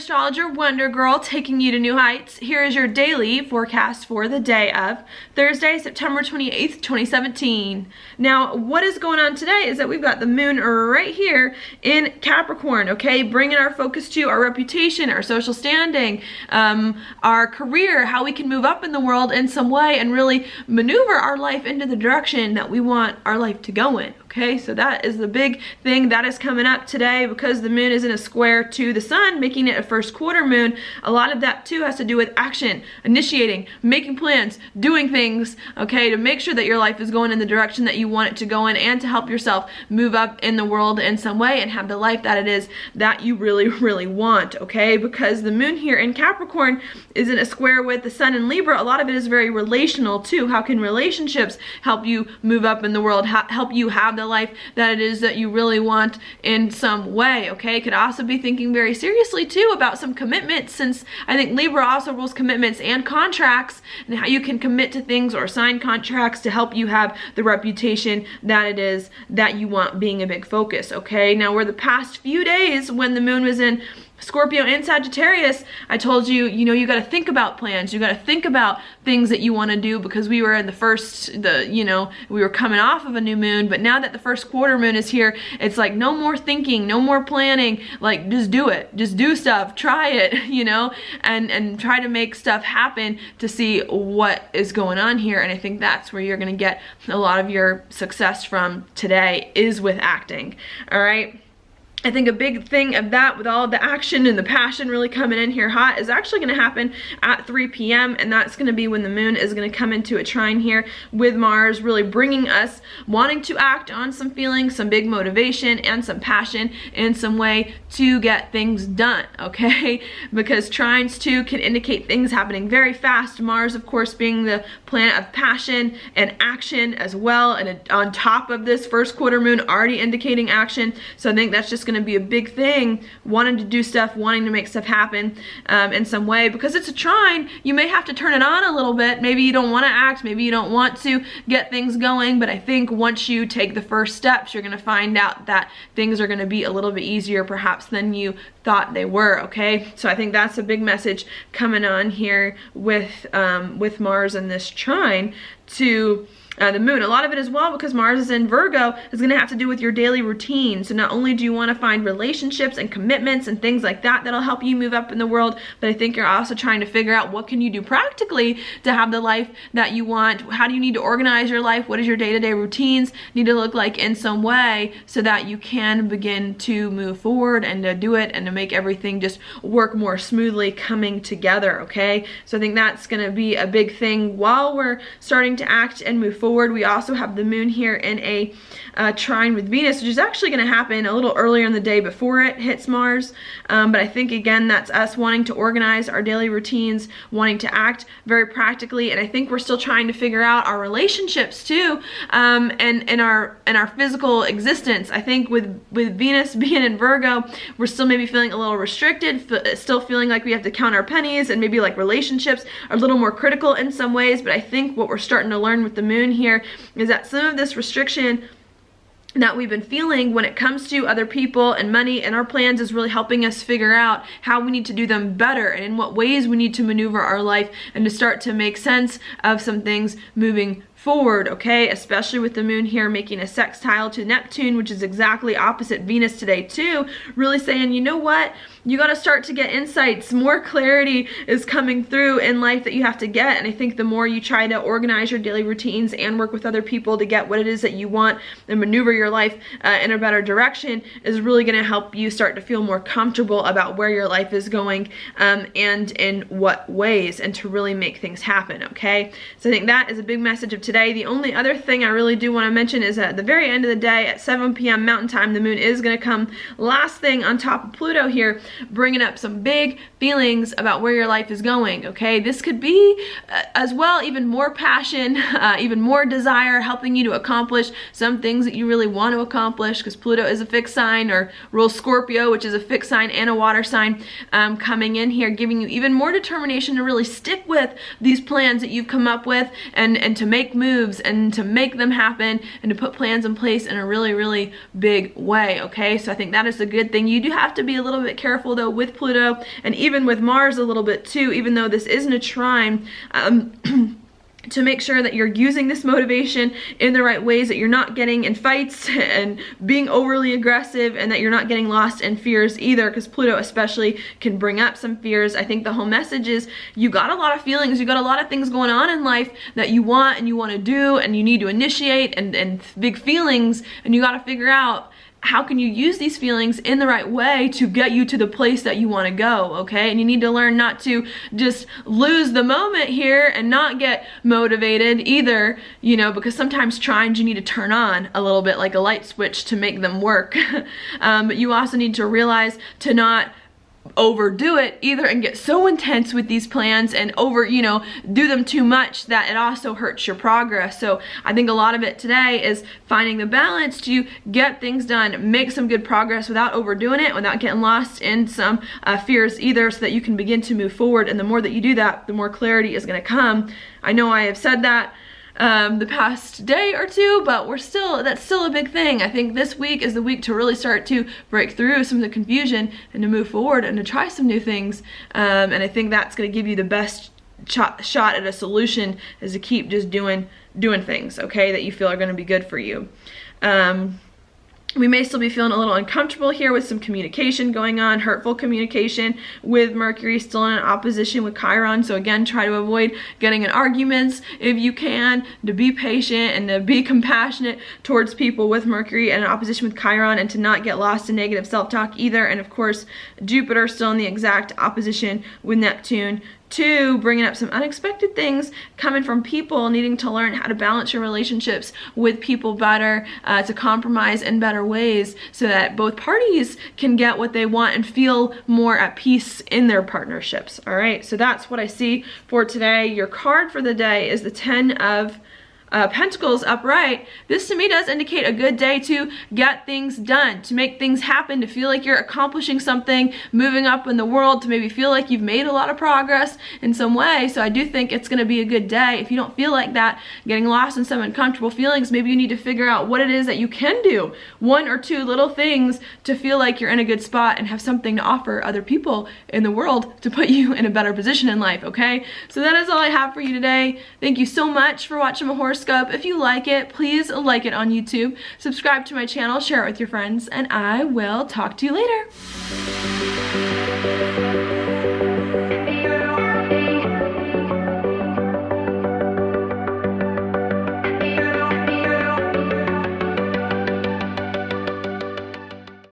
astrologer Wonder Girl, taking you to new heights. Here is your daily forecast for the day of Thursday, September 28th, 2017. Now, what is going on today is that we've got the moon right here in Capricorn, okay? Bringing our focus to our reputation, our social standing, our career, how we can move up in the world in some way and really maneuver our life into the direction that we want our life to go in, okay? So that is the big thing that is coming up today because the moon is in a square to the sun, making it a first quarter moon. A lot of that too has to do with action, initiating, making plans, doing things, okay, to make sure that your life is going in the direction that you want it to go in and to help yourself move up in the world in some way and have the life that it is that you really want, okay? Because the moon here in Capricorn is in a square with the sun in Libra. A lot of it is very relational too. How can relationships help you move up in the world, help you have the life that it is that you really want in some way, okay? Could also be thinking very seriously too about some commitments, since I think Libra also rules commitments and contracts, and how you can commit to things or sign contracts to help you have the reputation that it is that you want being a big focus, okay? Now, where the past few days when the moon was in Scorpio and Sagittarius, I told you, you got to think about plans. You got to think about things that you want to do because we were in we were coming off of a new moon, but now that the first quarter moon is here, it's like no more thinking, no more planning, like just do it. Just do stuff, try it, and try to make stuff happen to see what is going on here. And I think that's where you're going to get a lot of your success from today is with acting, all right? I think a big thing of that, with all of the action and the passion really coming in here hot, is actually going to happen at 3 p.m. and that's going to be when the moon is going to come into a trine here with Mars, really bringing us wanting to act on some feelings, some big motivation, and some passion in some way to get things done, okay? Because trines too can indicate things happening very fast. Mars, of course, being the planet of passion and action as well, and on top of this first quarter moon already indicating action. So I think that's just going to be a big thing, wanting to do stuff, wanting to make stuff happen in some way. Because it's a trine, you may have to turn it on a little bit. Maybe you don't want to act, maybe you don't want to get things going, but I think once you take the first steps, you're going to find out that things are going to be a little bit easier perhaps than you thought they were, okay? So I think that's a big message coming on here with Mars and this trine to the moon. A lot of it as well, because Mars is in Virgo, is going to have to do with your daily routine. So not only do you want to find relationships and commitments and things like that that'll help you move up in the world, but I think you're also trying to figure out what can you do practically to have the life that you want. How do you need to organize your life? What does your day-to-day routines need to look like in some way so that you can begin to move forward and to do it and to make everything just work more smoothly coming together, okay? So I think that's going to be a big thing while we're starting to act and move forward. We also have the moon here in a trine with Venus, which is actually going to happen a little earlier in the day before it hits Mars. But I think, again, that's us wanting to organize our daily routines, wanting to act very practically. And I think we're still trying to figure out our relationships too, and our physical existence. I think with Venus being in Virgo, we're still maybe feeling a little restricted, still feeling like we have to count our pennies, and maybe like relationships are a little more critical in some ways. But I think what we're starting to learn with the moon here is that some of this restriction that we've been feeling when it comes to other people and money and our plans is really helping us figure out how we need to do them better and in what ways we need to maneuver our life and to start to make sense of some things moving forward, okay? Especially with the moon here making a sextile to Neptune, which is exactly opposite Venus today too, really saying, you know what? You got to start to get insights. More clarity is coming through in life that you have to get. And I think the more you try to organize your daily routines and work with other people to get what it is that you want and maneuver your life in a better direction is really going to help you start to feel more comfortable about where your life is going and in what ways, and to really make things happen, okay? So I think that is a big message of today. The only other thing I really do want to mention is at the very end of the day at 7 p.m. Mountain Time, the moon is going to come last thing on top of Pluto here, bringing up some big feelings about where your life is going, okay? This could be as well even more passion, even more desire, helping you to accomplish some things that you really want to accomplish, because Pluto is a fixed sign, or rules Scorpio, which is a fixed sign and a water sign, coming in here, giving you even more determination to really stick with these plans that you've come up with and to make moves and to make them happen and to put plans in place in a really, really big way, okay? So I think that is a good thing. You do have to be a little bit careful though with Pluto and even with Mars a little bit too, even though this isn't a trine. To make sure that you're using this motivation in the right ways, that you're not getting in fights and being overly aggressive, and that you're not getting lost in fears either, because Pluto especially can bring up some fears. I think the whole message is you got a lot of feelings, you got a lot of things going on in life that you want and you want to do and you need to initiate, and big feelings, and you got to figure out how can you use these feelings in the right way to get you to the place that you want to go, okay? And you need to learn not to just lose the moment here and not get motivated either, you know, because sometimes trines you need to turn on a little bit like a light switch to make them work. But you also need to realize to not overdo it either and get so intense with these plans and do them too much that it also hurts your progress. So I think a lot of it today is finding the balance to get things done, make some good progress without overdoing it, without getting lost in some fears either, so that you can begin to move forward. And the more that you do that, the more clarity is going to come. I know I have said that the past day or two, but that's still a big thing. I think this week is the week to really start to break through some of the confusion and to move forward and to try some new things. And I think that's going to give you the best shot at a solution, is to keep just doing things, okay, that you feel are going to be good for you. We may still be feeling a little uncomfortable here with some communication going on, hurtful communication with Mercury still in an opposition with Chiron. So again, try to avoid getting in arguments if you can, to be patient and to be compassionate towards people with Mercury in an opposition with Chiron, and to not get lost in negative self-talk either. And of course, Jupiter still in the exact opposition with Neptune. 2, bringing up some unexpected things coming from people, needing to learn how to balance your relationships with people better, to compromise in better ways so that both parties can get what they want and feel more at peace in their partnerships. All right, so that's what I see for today. Your card for the day is the 10 of Pentacles upright. This to me does indicate a good day to get things done, to make things happen, to feel like you're accomplishing something, moving up in the world, to maybe feel like you've made a lot of progress in some way. So I do think it's going to be a good day. If you don't feel like that, getting lost in some uncomfortable feelings, maybe you need to figure out what it is that you can do. 1 or 2 little things to feel like you're in a good spot and have something to offer other people in the world to put you in a better position in life, okay? So that is all I have for you today. Thank you so much for watching my horoscope. If you like it, please like it on YouTube, subscribe to my channel, share it with your friends, and I will talk to you later.